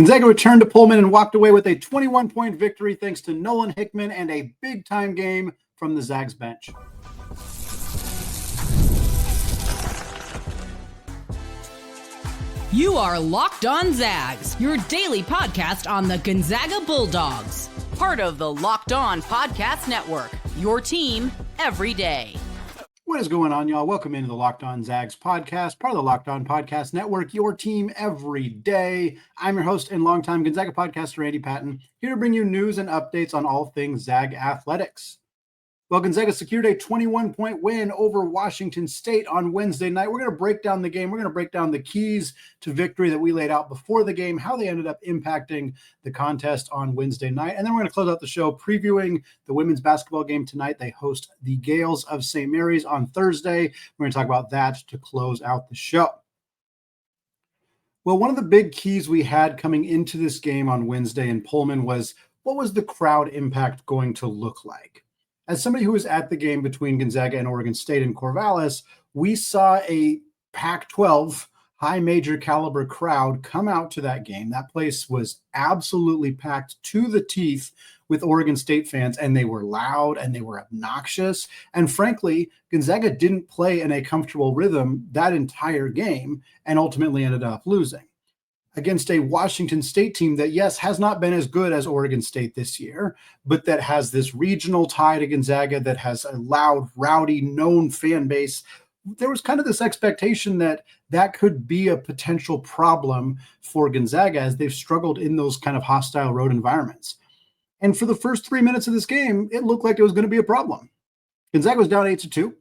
Gonzaga returned to Pullman and walked away with a 21-point victory thanks to Nolan Hickman and a big-time game from the Zags bench. You are Locked On Zags, your daily podcast on the Gonzaga Bulldogs. Part of the Locked On Podcast Network, your team every day. What is going on, y'all? Welcome into the Locked On Zags podcast, part of the Locked On Podcast Network, your team every day. I'm your host and longtime Gonzaga podcaster, Andy Patton, here to bring you news and updates on all things Zag athletics. Well, Gonzaga secured a 21-point win over Washington State on Wednesday night. We're going to break down the game. We're going to break down the keys to victory that we laid out before the game, how they ended up impacting the contest on Wednesday night. And then we're going to close out the show previewing the women's basketball game tonight. They host the Gales of St. Mary's on Thursday. We're going to talk about that to close out the show. Well, one of the big keys we had coming into this game on Wednesday in Pullman was, what was the crowd impact going to look like? As somebody who was at the game between Gonzaga and Oregon State in Corvallis, we saw a Pac-12 high major caliber crowd come out to that game. That place was absolutely packed to the teeth with Oregon State fans, and they were loud and they were obnoxious. And frankly, Gonzaga didn't play in a comfortable rhythm that entire game and ultimately ended up losing against a Washington State team that, yes, has not been as good as Oregon State this year, but that has this regional tie to Gonzaga, that has a loud, rowdy, known fan base. There was kind of this expectation that that could be a potential problem for Gonzaga as they've struggled in those kind of hostile road environments. And for the first 3 minutes of this game, it looked like it was going to be a problem. Gonzaga was down 8-2.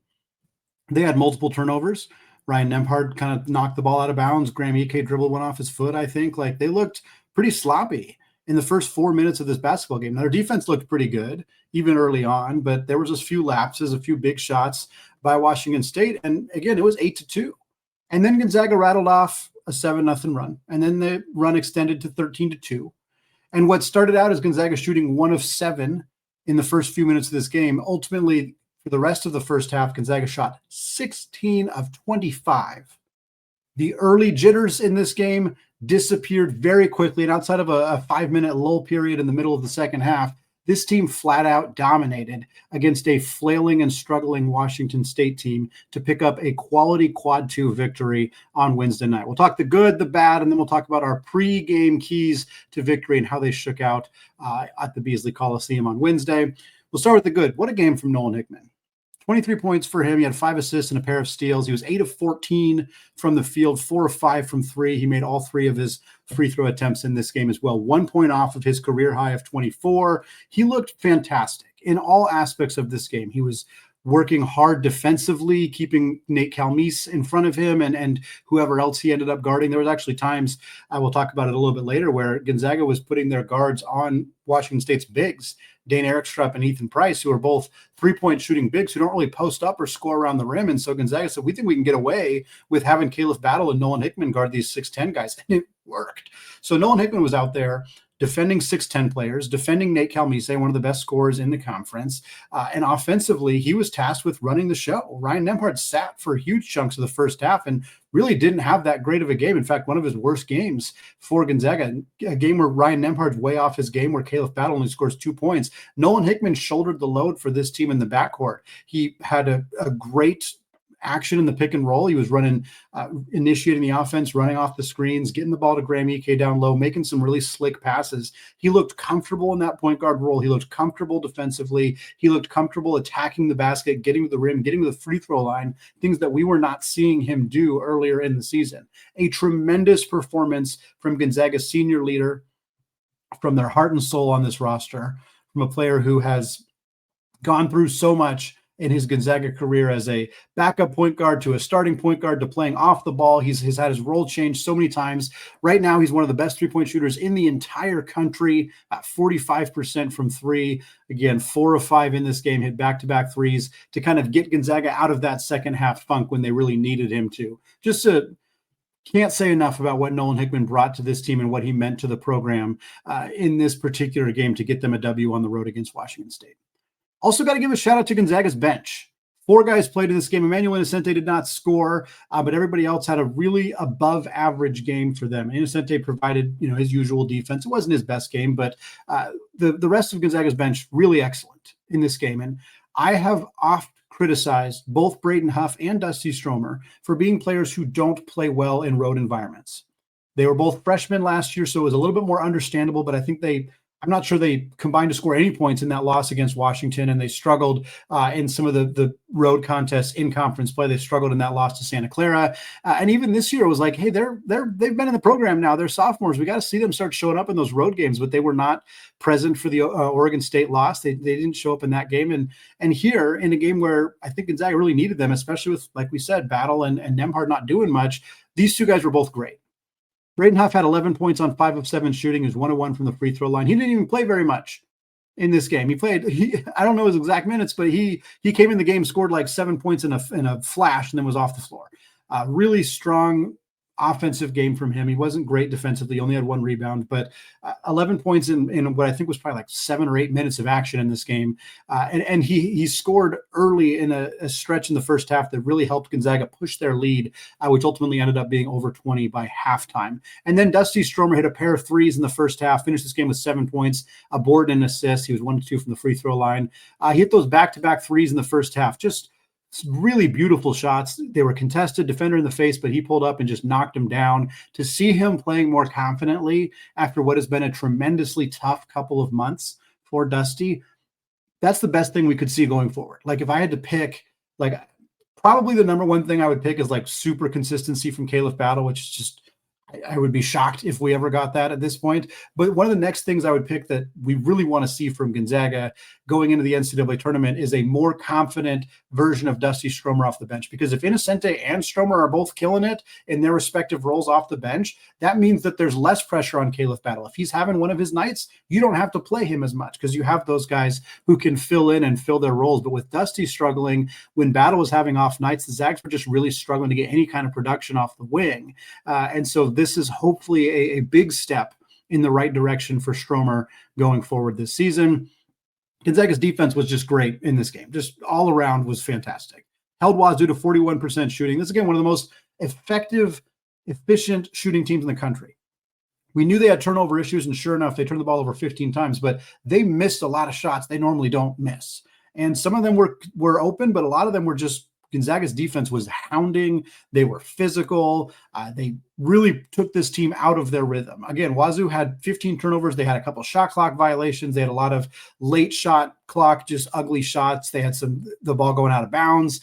They had multiple turnovers. Ryan Nembhard kind of knocked the ball out of bounds. Graham Ike dribbled one off his foot, I think. Like, they looked pretty sloppy in the first 4 minutes of this basketball game. Now, their defense looked pretty good, even early on, but there was a few lapses, a few big shots by Washington State. And again, it was 8-2. And then Gonzaga rattled off a 7-0 run. And then the run extended to 13-2. And what started out as Gonzaga shooting 1 of 7 in the first few minutes of this game, ultimately, for the rest of the first half, Gonzaga shot 16 of 25. The early jitters in this game disappeared very quickly, and outside of a 5-minute lull period in the middle of the second half, this team flat out dominated against a flailing and struggling Washington State team to pick up a quality quad 2 victory on Wednesday night. We'll talk the good, the bad, and then we'll talk about our pre-game keys to victory and how they shook out at the Beasley Coliseum on Wednesday. We'll start with the good. What a game from Nolan Hickman. 23 points for him. He had 5 assists and a pair of steals. He was 8 of 14 from the field, 4 of 5 from 3. He made all 3 of his free throw attempts in this game as well. 1 point off of his career high of 24. He looked fantastic in all aspects of this game. He was working hard defensively, keeping Nate Calmese in front of him and whoever else he ended up guarding. There was actually times, I will talk about it a little bit later, where Gonzaga was putting their guards on Washington State's bigs, Dane Erickstrup and Ethan Price, who are both three-point shooting bigs who don't really post up or score around the rim. And so Gonzaga said, we think we can get away with having Caleb Battle and Nolan Hickman guard these 6'10 guys. And it worked. So Nolan Hickman was out there defending 6'10 players, defending Nate Calmese, one of the best scorers in the conference. And offensively, he was tasked with running the show. Ryan Nembhard sat for huge chunks of the first half and really didn't have that great of a game. In fact, one of his worst games for Gonzaga, a game where Ryan Nembhard's way off his game, where Caleb Battle only scores 2 points. Nolan Hickman shouldered the load for this team in the backcourt. He had a great action in the pick and roll. He was running, initiating the offense, running off the screens, getting the ball to Graham Ike down low, making some really slick passes. He looked comfortable in that point guard role. He looked comfortable defensively. He looked comfortable attacking the basket, getting to the rim, getting to the free throw line, things that we were not seeing him do earlier in the season. A tremendous performance from Gonzaga's senior leader, from their heart and soul on this roster, from a player who has gone through so much in his Gonzaga career, as a backup point guard to a starting point guard to playing off the ball. He's had his role changed so many times. Right now, he's one of the best three-point shooters in the entire country, at 45% from 3. Again, 4 of 5 in this game, hit back-to-back threes to kind of get Gonzaga out of that second half funk when they really needed him to. Can't say enough about what Nolan Hickman brought to this team and what he meant to the program in this particular game to get them a W on the road against Washington State. Also got to give a shout out to Gonzaga's bench. 4 guys played in this game. Emmanuel Innocente did not score, but everybody else had a really above average game for them. Innocente provided, his usual defense. It wasn't his best game, but the rest of Gonzaga's bench really excellent in this game. And I have oft criticized both Braden Huff and Dusty Stromer for being players who don't play well in road environments. They were both freshmen last year, so it was a little bit more understandable, but I think I'm not sure they combined to score any points in that loss against Washington, and they struggled in some of the road contests in conference play. They struggled in that loss to Santa Clara. And even this year, it was like, hey, they've been in the program now. They're sophomores. We got to see them start showing up in those road games, but they were not present for the Oregon State loss. They didn't show up in that game. And here, in a game where I think Gonzaga really needed them, especially with, like we said, Battle and Nembhard not doing much, these 2 guys were both great. Braden Huff had 11 points on 5 of 7 shooting. He was 1 of 1 from the free throw line. He didn't even play very much in this game. I don't know his exact minutes, but he came in the game, scored like 7 points in a flash, and then was off the floor. Really strong offensive game from him. He wasn't great defensively, only had 1 rebound, but 11 points in what I think was probably like 7 or 8 minutes of action in this game. And he scored early in a stretch in the first half that really helped Gonzaga push their lead, which ultimately ended up being over 20 by halftime. And then Dusty Stromer hit a pair of threes in the first half, finished this game with 7 points, a board and an assist. He was 1 of 2 from the free throw line. He hit those back-to-back threes in the first half. Just really beautiful shots. They were contested, defender in the face, but he pulled up and just knocked him down. To see him playing more confidently after what has been a tremendously tough couple of months for Dusty, that's the best thing we could see going forward. Like if I had to pick, like probably the number one thing I would pick is like super consistency from Caleb Battle, which is just, I would be shocked if we ever got that at this point. But one of the next things I would pick that we really want to see from Gonzaga going into the NCAA tournament is a more confident version of Dusty Stromer off the bench. Because if Innocente and Stromer are both killing it in their respective roles off the bench, that means that there's less pressure on Caleb Battle. If he's having one of his nights, you don't have to play him as much because you have those guys who can fill in and fill their roles. But with Dusty struggling, when Battle was having off nights, the Zags were just really struggling to get any kind of production off the wing. And so this is hopefully a big step in the right direction for Stromer going forward this season. Gonzaga's defense was just great in this game. Just all around was fantastic. Held Wazoo to 41% shooting. This is, again, one of the most effective, efficient shooting teams in the country. We knew they had turnover issues, and sure enough, they turned the ball over 15 times, but they missed a lot of shots they normally don't miss. And some of them were open, but a lot of them were just Gonzaga's defense was hounding. They were physical. They really took this team out of their rhythm. Again, Wazoo had 15 turnovers. They had a couple shot clock violations. They had a lot of late shot clock, just ugly shots. They had the ball going out of bounds.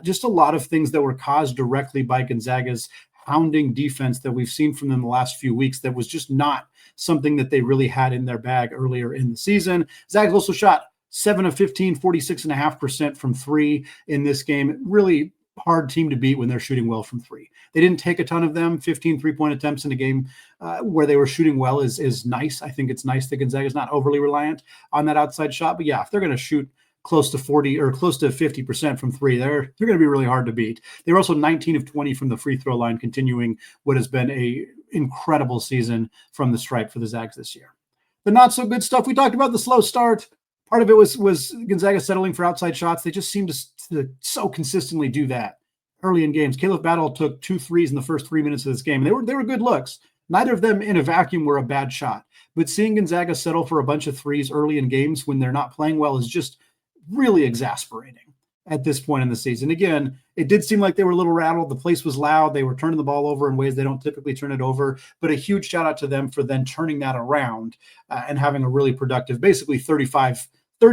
Just a lot of things that were caused directly by Gonzaga's hounding defense that we've seen from them the last few weeks. That was just not something that they really had in their bag earlier in the season. Zags also shot 7 of 15, 46.5% from 3 in this game. Really hard team to beat when they're shooting well from 3. They didn't take a ton of them. 15 3-point attempts in a game where they were shooting well is nice. I think it's nice that Gonzaga is not overly reliant on that outside shot. But yeah, if they're going to shoot close to 40 or close to 50% from 3, they're going to be really hard to beat. They were also 19 of 20 from the free throw line, continuing what has been a incredible season from the stripe for the Zags this year. The not so good stuff, we talked about the slow start. Part of it was Gonzaga settling for outside shots. They just seem to so consistently do that early in games. Caleb Battle took 2 threes in the first 3 minutes of this game. They were good looks. Neither of them in a vacuum were a bad shot. But seeing Gonzaga settle for a bunch of threes early in games when they're not playing well is just really exasperating at this point in the season. Again, it did seem like they were a little rattled. The place was loud. They were turning the ball over in ways they don't typically turn it over. But a huge shout out to them for then turning that around and having a really productive, basically 30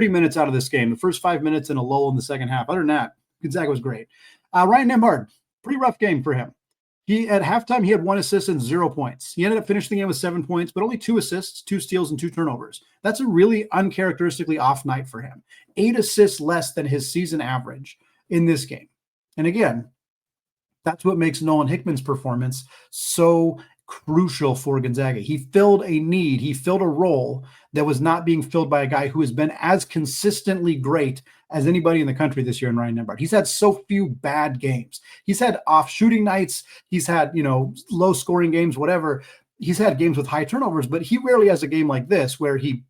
minutes out of this game. The first 5 minutes and a lull in the second half. Other than that, Gonzaga was great. Ryan Nembhard, pretty rough game for him. At halftime, he had 1 assist and 0 points. He ended up finishing the game with 7 points, but only 2 assists, 2 steals, and 2 turnovers. That's a really uncharacteristically off night for him. 8 assists less than his season average in this game. And again, that's what makes Nolan Hickman's performance so crucial for Gonzaga. He filled a need. He filled a role that was not being filled by a guy who has been as consistently great as anybody in the country this year in Ryan Nembhard. He's had so few bad games. He's had off shooting nights. He's had, low scoring games, whatever. He's had games with high turnovers, but he rarely has a game like this where he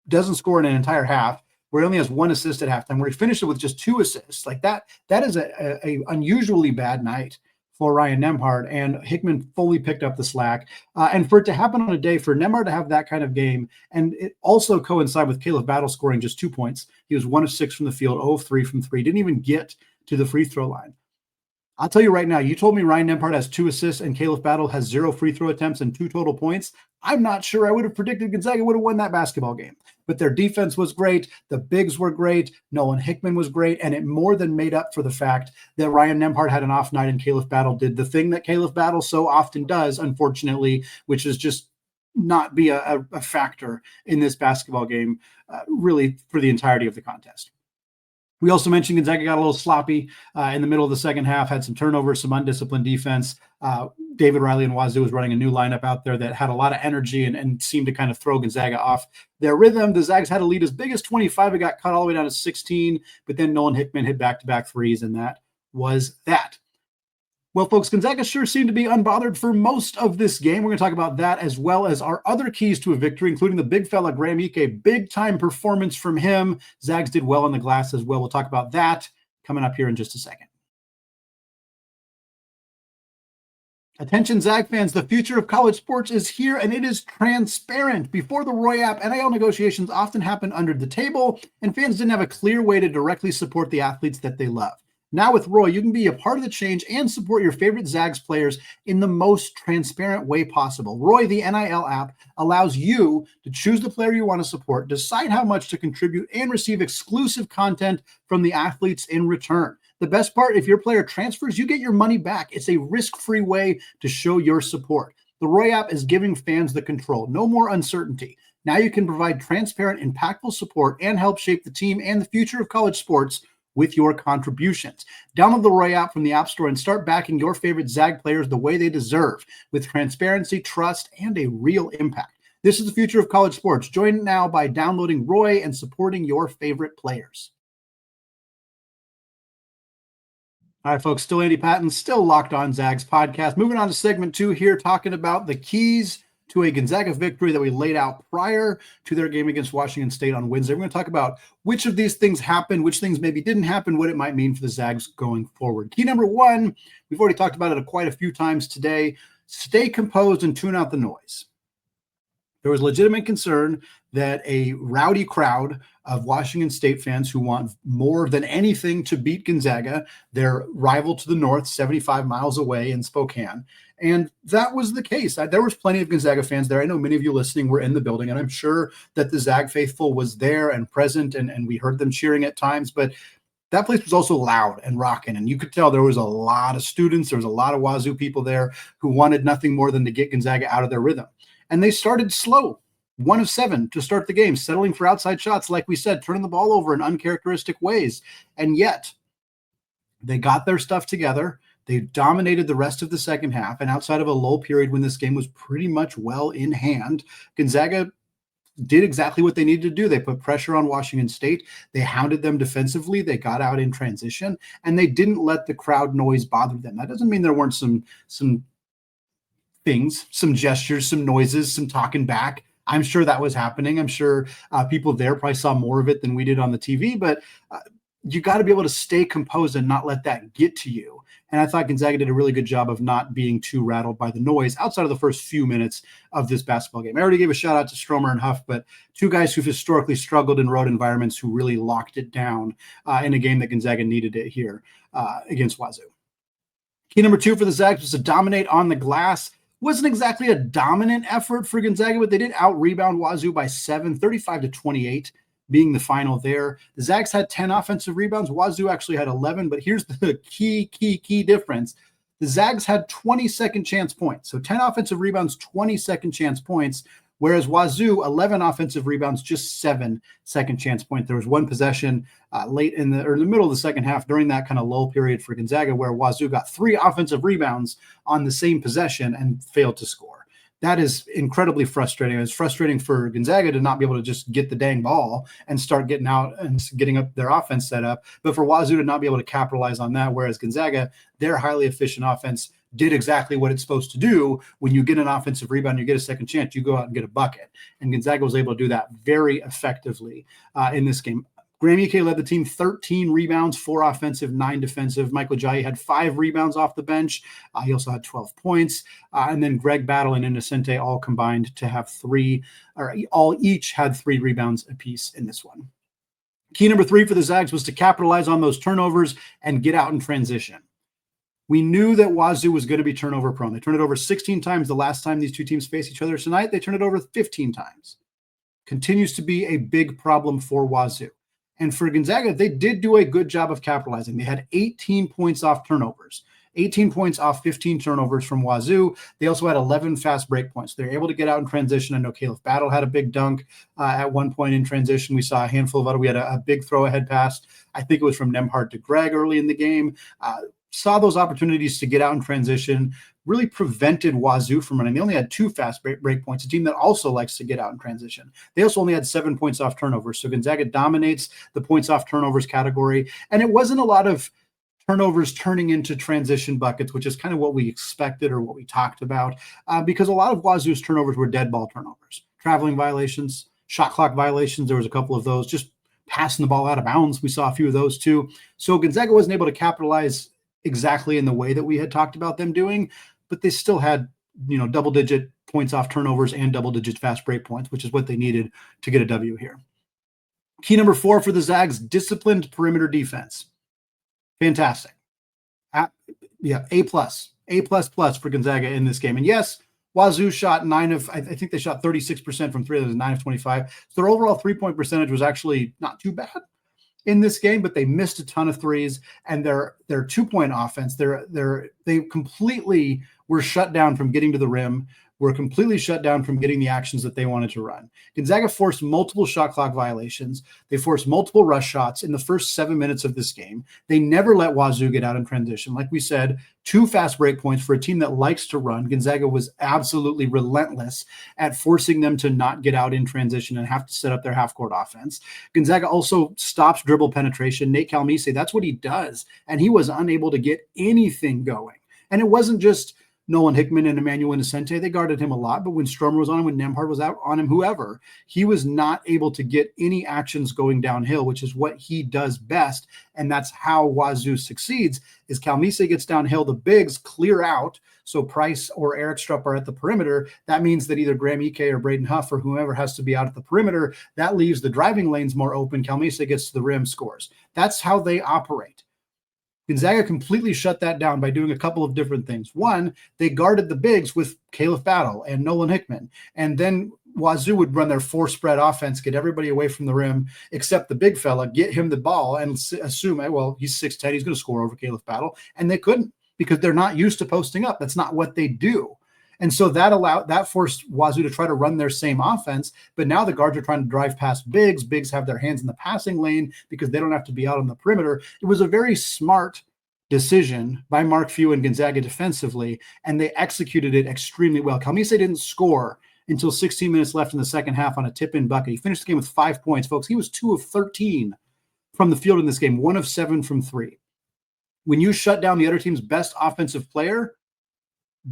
doesn't score in an entire half, where he only has 1 assist at halftime, where he finished it with just 2 assists. Like that is a unusually bad night for Ryan Nembhard, and Hickman fully picked up the slack. And for it to happen on a day for Nembhard to have that kind of game, and it also coincide with Caleb Battle scoring just 2 points. He was 1 of 6 from the field, 0 of 3 from 3, didn't even get to the free throw line. I'll tell you right now, you told me Ryan Nembhard has 2 assists and Caleb Battle has 0 free throw attempts and 2 total points. I'm not sure I would have predicted Gonzaga would have won that basketball game. But their defense was great. The bigs were great. Nolan Hickman was great. And it more than made up for the fact that Ryan Nembhard had an off night and Caleb Battle did the thing that Caleb Battle so often does, unfortunately, which is just not be a factor in this basketball game, really for the entirety of the contest. We also mentioned Gonzaga got a little sloppy in the middle of the second half, had some turnovers, some undisciplined defense. David Riley and Wazoo was running a new lineup out there that had a lot of energy and seemed to kind of throw Gonzaga off their rhythm. The Zags had a lead as big as 25. It got cut all the way down to 16, but then Nolan Hickman hit back-to-back threes, and that was that. Well, folks, Gonzaga sure seemed to be unbothered for most of this game. We're going to talk about that as well as our other keys to a victory, including the big fella, Graham Ike. Big-time performance from him. Zags did well on the glass as well. We'll talk about that coming up here in just a second. Attention, Zag fans, the future of college sports is here, and it is transparent. Before the Roy App, NIL negotiations often happened under the table, and fans didn't have a clear way to directly support the athletes that they love. Now with Roy, you can be a part of the change and support your favorite Zags players in the most transparent way possible. Roy, the NIL app, allows you to choose the player you want to support, decide how much to contribute, and receive exclusive content from the athletes in return. The best part, if your player transfers, you get your money back. It's a risk-free way to show your support. The Roy app is giving fans the control. No more uncertainty. Now you can provide transparent, impactful support and help shape the team and the future of college sports with your contributions. Download the Roy app from the App Store and start backing your favorite Zag players the way they deserve, with transparency, trust, and a real impact. This is the future of college sports. Join now by downloading Roy and supporting your favorite players. All right, folks, still Andy Patton, still Locked On Zags podcast. Moving on to segment 2 here, talking about the keys to a Gonzaga victory that we laid out prior to their game against Washington State on Wednesday. We're going to talk about which of these things happened, which things maybe didn't happen, what it might mean for the Zags going forward. Key number 1, we've already talked about it quite a few times today. Stay composed and tune out the noise. There was legitimate concern that a rowdy crowd of Washington State fans who want more than anything to beat Gonzaga, their rival to the north, 75 miles away in Spokane. And that was the case. There was plenty of Gonzaga fans there. I know many of you listening were in the building, and I'm sure that the Zag faithful was there and present, and we heard them cheering at times. But that place was also loud and rocking, and you could tell there was a lot of students. There was a lot of Wazoo people there who wanted nothing more than to get Gonzaga out of their rhythm. And they started slow, 1 of 7 to start the game, settling for outside shots, like we said, turning the ball over in uncharacteristic ways. And yet they got their stuff together. They dominated the rest of the second half. And outside of a lull period when this game was pretty much well in hand, Gonzaga did exactly what they needed to do. They put pressure on Washington State. They hounded them defensively. They got out in transition, and they didn't let the crowd noise bother them. That doesn't mean there weren't some things, some gestures, some noises, some talking back. I'm sure that was happening. I'm sure people there probably saw more of it than we did on the TV, but you got to be able to stay composed and not let that get to you. And I thought Gonzaga did a really good job of not being too rattled by the noise outside of the first few minutes of this basketball game. I already gave a shout out to Stromer and Huff, but 2 guys who've historically struggled in road environments who really locked it down in a game that Gonzaga needed it here against Wazoo. Key number 2 for the Zags was to dominate on the glass. Wasn't exactly a dominant effort for Gonzaga, but they did out-rebound Wazoo by 7, 35-28. Being the final there. The Zags had 10 offensive rebounds. Wazoo actually had 11, but here's the key difference. The Zags had 20 second chance points. So 10 offensive rebounds, 20 second chance points, whereas Wazoo, 11 offensive rebounds, just 7 second chance points. There was one possession late in the middle of the second half during that kind of lull period for Gonzaga where Wazoo got 3 offensive rebounds on the same possession and failed to score. That is incredibly frustrating. It's frustrating for Gonzaga to not be able to just get the dang ball and start getting out and getting up their offense set up, but for Wazoo to not be able to capitalize on that, whereas Gonzaga, their highly efficient offense did exactly what it's supposed to do. When you get an offensive rebound, you get a second chance, you go out and get a bucket. And Gonzaga was able to do that very effectively in this game. Graham Ike led the team 13 rebounds, 4 offensive, 9 defensive. Michael Ajayi had 5 rebounds off the bench. He also had 12 points. And then Greg Battle and Innocente all combined to have each had 3 rebounds apiece in this one. Key number 3 for the Zags was to capitalize on those turnovers and get out in transition. We knew that Wazoo was going to be turnover prone. They turned it over 16 times the last time these two teams faced each other. Tonight, they turned it over 15 times. Continues to be a big problem for Wazoo. And for Gonzaga, they did do a good job of capitalizing. They had 18 points off turnovers, 18 points off 15 turnovers from Wazoo. They also had 11 fast break points. They're able to get out in transition. I know Caleb Battle had a big dunk at one point in transition. We saw a handful of others. We had a big throw ahead pass. I think it was from Nembhard to Greg early in the game. Saw those opportunities to get out in transition, really prevented Wazoo from running. They only had 2 fast break points, a team that also likes to get out in transition. They also only had 7 points off turnovers. So Gonzaga dominates the points off turnovers category. And it wasn't a lot of turnovers turning into transition buckets, which is kind of what we expected or what we talked about, because a lot of Wazoo's turnovers were dead ball turnovers, traveling violations, shot clock violations. There was a couple of those, just passing the ball out of bounds. We saw a few of those too. So Gonzaga wasn't able to capitalize exactly in the way that we had talked about them doing, but they still had, double-digit points off turnovers and double-digit fast break points, which is what they needed to get a W here. Key number 4 for the Zags, disciplined perimeter defense. Fantastic. A+, A++ for Gonzaga in this game. And yes, Wazoo shot I think they shot 36% from 3. That was 9 of 25. So their overall 3-point percentage was actually not too bad in this game, but they missed a ton of threes, and their 2-point offense, they completely were shut down from getting to the rim, were completely shut down from getting the actions that they wanted to run. Gonzaga forced multiple shot clock violations. They forced multiple rush shots in the first 7 minutes of this game. They never let Wazoo get out in transition. Like we said, 2 fast break points for a team that likes to run. Gonzaga was absolutely relentless at forcing them to not get out in transition and have to set up their half-court offense. Gonzaga also stops dribble penetration. Nate Calmese, that's what he does, and he was unable to get anything going. And it wasn't just Nolan Hickman and Emmanuel Innocente. They guarded him a lot, but when Stromer was on him, when Nembhard was out on him, whoever, he was not able to get any actions going downhill, which is what he does best. And that's how Wazoo succeeds, is Calmese gets downhill, the bigs clear out. So Price or Eric Strupp are at the perimeter. That means that either Graham Ike or Braden Huff or whoever has to be out at the perimeter. That leaves the driving lanes more open. Calmese gets to the rim, scores. That's how they operate. Gonzaga completely shut that down by doing a couple of different things. One, they guarded the bigs with Caleb Battle and Nolan Hickman. And then Wazoo would run their 4-spread offense, get everybody away from the rim, except the big fella, get him the ball and assume, well, he's 6'10", he's going to score over Caleb Battle. And they couldn't, because they're not used to posting up. That's not what they do. And so that forced Wazoo to try to run their same offense. But now the guards are trying to drive past bigs. Bigs have their hands in the passing lane because they don't have to be out on the perimeter. It was a very smart decision by Mark Few and Gonzaga defensively, and they executed it extremely well. Calmese didn't score until 16 minutes left in the second half on a tip-in bucket. He finished the game with 5 points, folks. He was 2 of 13 from the field in this game, 1 of 7 from 3. When you shut down the other team's best offensive player,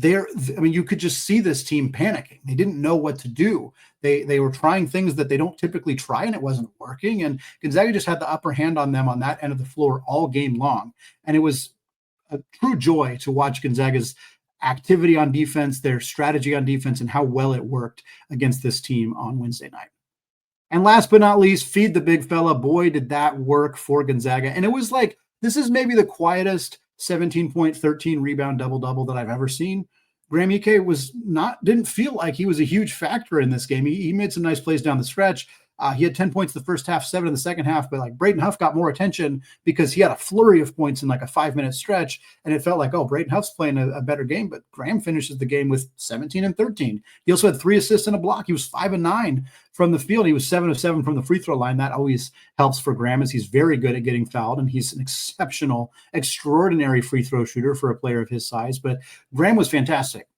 you could just see this team panicking. They didn't know what to do. They were trying things that they don't typically try, and it wasn't working. And Gonzaga just had the upper hand on them on that end of the floor all game long. And it was a true joy to watch Gonzaga's activity on defense, their strategy on defense, and how well it worked against this team on Wednesday night. And last but not least, feed the big fella. Boy, did that work for Gonzaga. And it was like, this is maybe the quietest 17-point, 13 rebound double-double that I've ever seen. Graham Ike didn't feel like he was a huge factor in this game. He made some nice plays down the stretch. He had 10 points the first half, 7 in the second half, but like Braden Huff got more attention because he had a flurry of points in like a 5-minute stretch. And it felt like, oh, Braden Huff's playing a better game, but Graham finishes the game with 17 and 13. He also had 3 assists and a block. He was 5 and 9 from the field. He was 7 of 7 from the free throw line. That always helps for Graham, as he's very good at getting fouled, and he's an extraordinary free throw shooter for a player of his size. But Graham was fantastic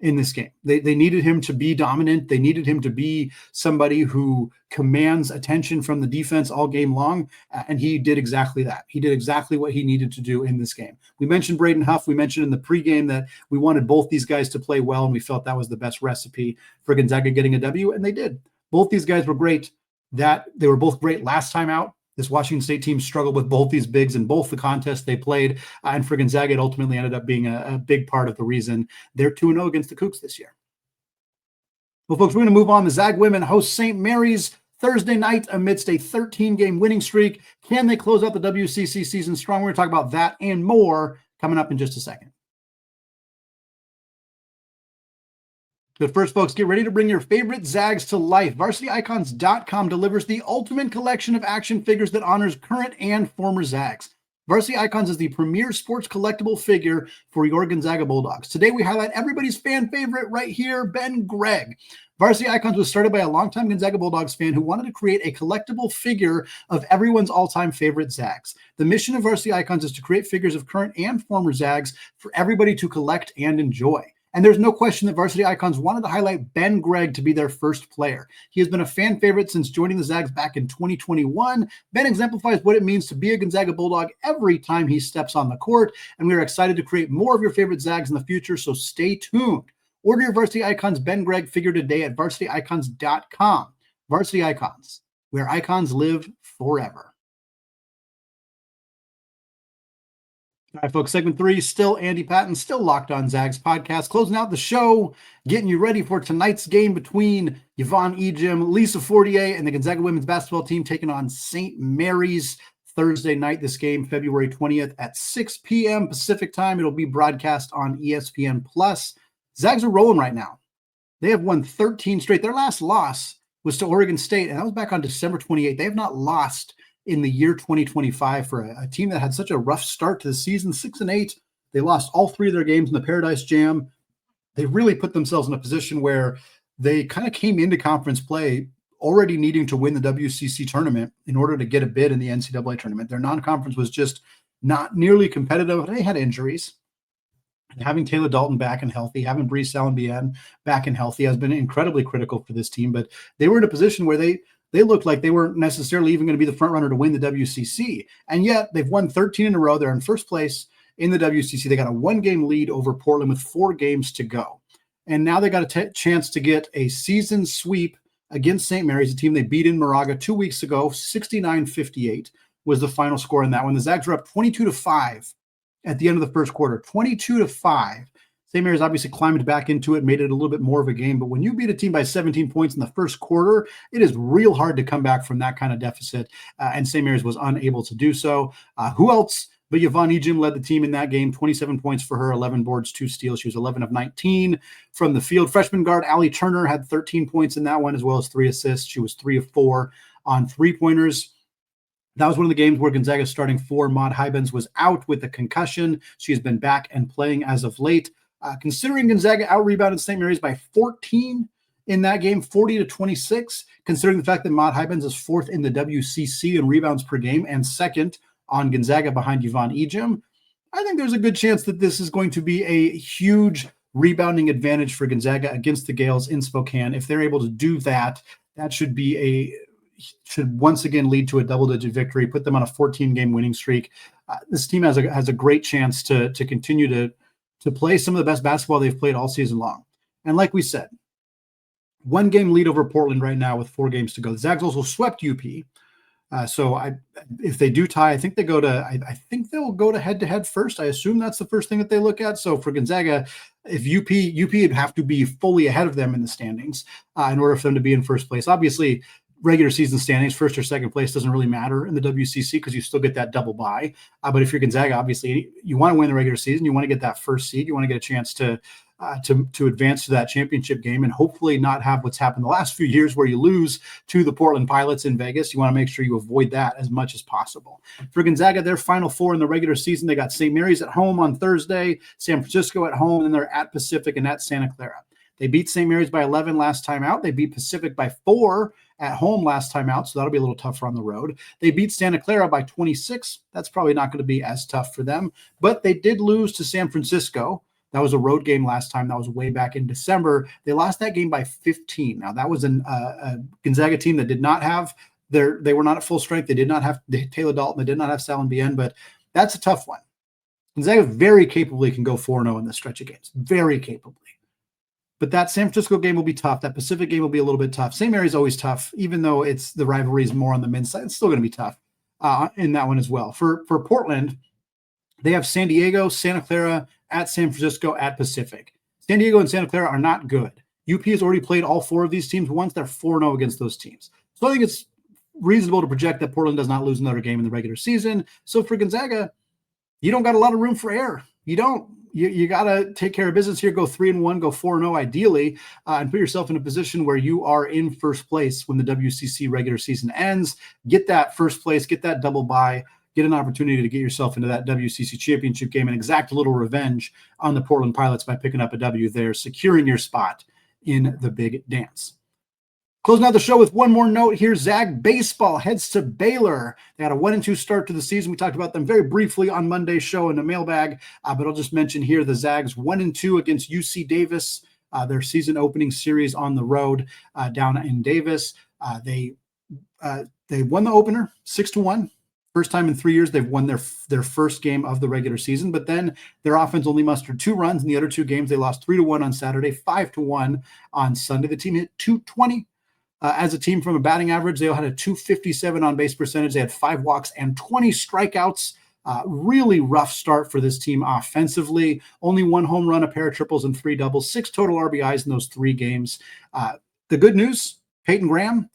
in this game. They needed him to be dominant. They needed him to be somebody who commands attention from the defense all game long, and he did exactly that. He did exactly what he needed to do in this game. We mentioned Braden Huff. We mentioned in the pregame that we wanted both these guys to play well, and we felt that was the best recipe for Gonzaga getting a W, and they did. Both these guys were great. They were both great last time out This Washington State team struggled with both these bigs in both the contests they played. And for Gonzaga, it ultimately ended up being a big part of the reason they're 2-0 against the Cougs this year. Well, folks, we're going to move on. The Zag women host St. Mary's Thursday night amidst a 13-game winning streak. Can they close out the WCC season strong? We're going to talk about that and more coming up in just a second. But first, folks, get ready to bring your favorite Zags to life. VarsityIcons.com delivers the ultimate collection of action figures that honors current and former Zags. Varsity Icons is the premier sports collectible figure for your Gonzaga Bulldogs. Today, we highlight everybody's fan favorite right here, Ben Gregg. Varsity Icons was started by a longtime Gonzaga Bulldogs fan who wanted to create a collectible figure of everyone's all-time favorite Zags. The mission of Varsity Icons is to create figures of current and former Zags for everybody to collect and enjoy. And there's no question that Varsity Icons wanted to highlight Ben Gregg to be their first player. He has been a fan favorite since joining the Zags back in 2021. Ben exemplifies what it means to be a Gonzaga Bulldog every time he steps on the court, and we are excited to create more of your favorite Zags in the future, so stay tuned. Order your Varsity Icons Ben Gregg figure today at varsityicons.com. Varsity Icons, where icons live forever. All right, folks, segment 3, still Andy Patton, still Locked On Zags podcast, closing out the show, getting you ready for tonight's game between Yvonne Ejim, Lisa Fortier, and the Gonzaga women's basketball team taking on St. Mary's Thursday night. This game, February 20th at 6 p.m. Pacific time. It'll be broadcast on ESPN+. Zags are rolling right now. They have won 13 straight. Their last loss was to Oregon State, and that was back on December 28th. They have not lost in the year 2025 for a team that had such a rough start to the season, 6-8. They lost all 3 of their games in the Paradise Jam. They really put themselves in a position where they kind of came into conference play already needing to win the WCC tournament in order to get a bid in the NCAA tournament. Their non-conference was just not nearly competitive. They had injuries. Having Taylor Dalton back and healthy, having Bree Sallenbien back and healthy has been incredibly critical for this team. But they were in a position where they looked like they weren't necessarily even going to be the front runner to win the WCC. And yet they've won 13 in a row. They're in first place in the WCC. They got a 1-game lead over Portland with 4 games to go. And now they got a chance to get a season sweep against St. Mary's, a team they beat in Moraga 2 weeks ago. 69-58 was the final score in that one. The Zags were up 22-5 at the end of the first quarter, 22-5. St. Mary's obviously climbed back into it, made it a little bit more of a game. But when you beat a team by 17 points in the first quarter, it is real hard to come back from that kind of deficit. And St. Mary's was unable to do so. Who else but Yvonne Ejim led the team in that game, 27 points for her, 11 boards, 2 steals. She was 11 of 19 from the field. Freshman guard Allie Turner had 13 points in that one, as well as 3 assists. She was 3 of 4 on 3-pointers. That was one of the games where Gonzaga's starting 4, Maud Hybens, was out with a concussion. She has been back and playing as of late. Considering Gonzaga out-rebounded St. Mary's by 14 in that game, 40-26, considering the fact that Maud Hybens is 4th in the WCC in rebounds per game and 2nd on Gonzaga behind Yvonne Ejim, I think there's a good chance that this is going to be a huge rebounding advantage for Gonzaga against the Gales in Spokane. If they're able to do that, that should once again lead to a double-digit victory, put them on a 14-game winning streak. This team has a great chance to continue to play some of the best basketball they've played all season long. And like we said, 1-game lead over Portland right now with 4 games to go. The Zags also swept UP. If they do tie, I think they'll go to head-to-head first. I assume that's the first thing that they look at. So for Gonzaga, if UP would have to be fully ahead of them in the standings in order for them to be in first place. Obviously, regular season standings, first or second place doesn't really matter in the WCC because you still get that double bye. But if you're Gonzaga, obviously you want to win the regular season. You want to get that first seed. You want to get a chance to advance to that championship game and hopefully not have what's happened the last few years where you lose to the Portland Pilots in Vegas. You want to make sure you avoid that as much as possible. For Gonzaga, their final 4 in the regular season, they got St. Mary's at home on Thursday, San Francisco at home, and they're at Pacific and at Santa Clara. They beat St. Mary's by 11 last time out. They beat Pacific by 4 at home last time out, so that'll be a little tougher on the road. They beat Santa Clara by 26. That's probably not going to be as tough for them, but they did lose to San Francisco. That was a road game last time. That was way back in December. They lost that game by 15. Now, that was a Gonzaga team that did not have they were not at full strength. They did not have Taylor Dalton. They did not have Sallenbien, but that's a tough one. Gonzaga very capably can go 4-0 in this stretch of games. Very capably. But that San Francisco game will be tough. That Pacific game will be a little bit tough. St. Mary's always tough, even though the rivalry is more on the men's side. It's still going to be tough. in that one as well. For Portland, they have San Diego, Santa Clara, at San Francisco, at Pacific. San Diego and Santa Clara are not good. UP has already played all 4 of these teams once. They're 4-0 against those teams. So I think it's reasonable to project that Portland does not lose another game in the regular season. So for Gonzaga, you don't got a lot of room for error. You don't. You got to take care of business here, go 3-1, go 4-0 ideally, and put yourself in a position where you are in first place when the WCC regular season ends. Get that first place, get that double bye, get an opportunity to get yourself into that WCC championship game and exact a little revenge on the Portland Pilots by picking up a W there, securing your spot in the big dance. Closing out the show with one more note here. Zag baseball heads to Baylor. They had a 1-2 start to the season. We talked about them very briefly on Monday's show in the mailbag, but I'll just mention here the Zags 1-2 against UC Davis, their season opening series on the road down in Davis. They won the opener 6-1. First time in 3 years they've won their first game of the regular season, but then their offense only mustered 2 runs in the other 2 games. They lost 3-1 on Saturday, 5-1 on Sunday. The team hit .220 as a team from a batting average. They had a .257 on base percentage. They had 5 walks and 20 strikeouts. Really rough start for this team offensively. Only 1 home run, a pair of triples, and 3 doubles. 6 total RBIs in those 3 games. The good news, Peyton Graham,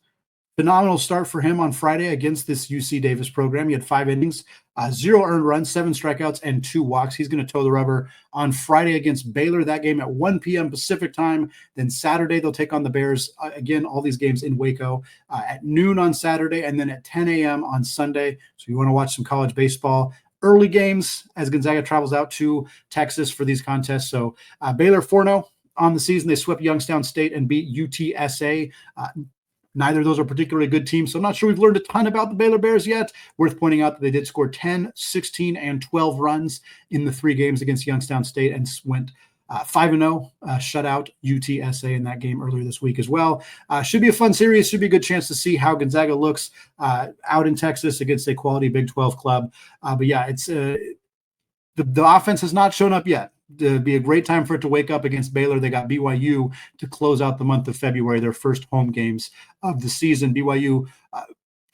phenomenal start for him on Friday against this UC Davis program. He had 5 innings, 0 earned runs, 7 strikeouts, and 2 walks. He's going to toe the rubber on Friday against Baylor. That game at 1 p.m. Pacific time. Then Saturday, they'll take on the Bears. Again, all these games in Waco at noon on Saturday and then at 10 a.m. on Sunday. So you want to watch some college baseball. Early games as Gonzaga travels out to Texas for these contests. So Baylor 4-0 on the season. They swept Youngstown State and beat UTSA. Neither of those are particularly good teams, so I'm not sure we've learned a ton about the Baylor Bears yet. Worth pointing out that they did score 10, 16, and 12 runs in the 3 games against Youngstown State and went 5-0, shut out UTSA in that game earlier this week as well. Should be a fun series. Should be a good chance to see how Gonzaga looks out in Texas against a quality Big 12 club. But yeah, it's the offense has not shown up yet. It'd be a great time for it to wake up against Baylor. They got BYU to close out the month of February, their first home games of the season. BYU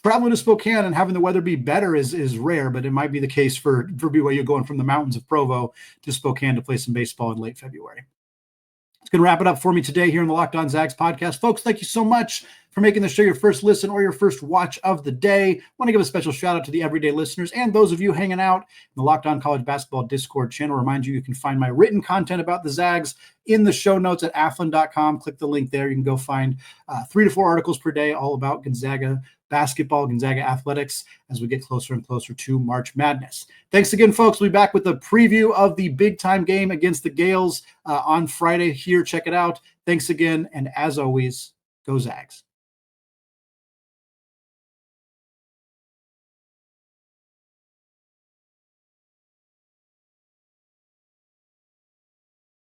traveling to Spokane and having the weather be better is rare, but it might be the case for BYU going from the mountains of Provo to Spokane to play some baseball in late February. It's going to wrap it up for me today here in the Locked On Zags podcast. Folks, thank you so much for making the show your first listen or your first watch of the day. I want to give a special shout out to the everyday listeners and those of you hanging out in the Locked On College Basketball Discord channel. Remind you can find my written content about the Zags in the show notes at athlon.com. Click the link there. You can go find 3 to 4 articles per day all about Gonzaga basketball, Gonzaga athletics as we get closer and closer to March Madness. Thanks again, folks. We'll be back with a preview of the big-time game against the Gales on Friday here. Check it out. Thanks again, and as always, go Zags.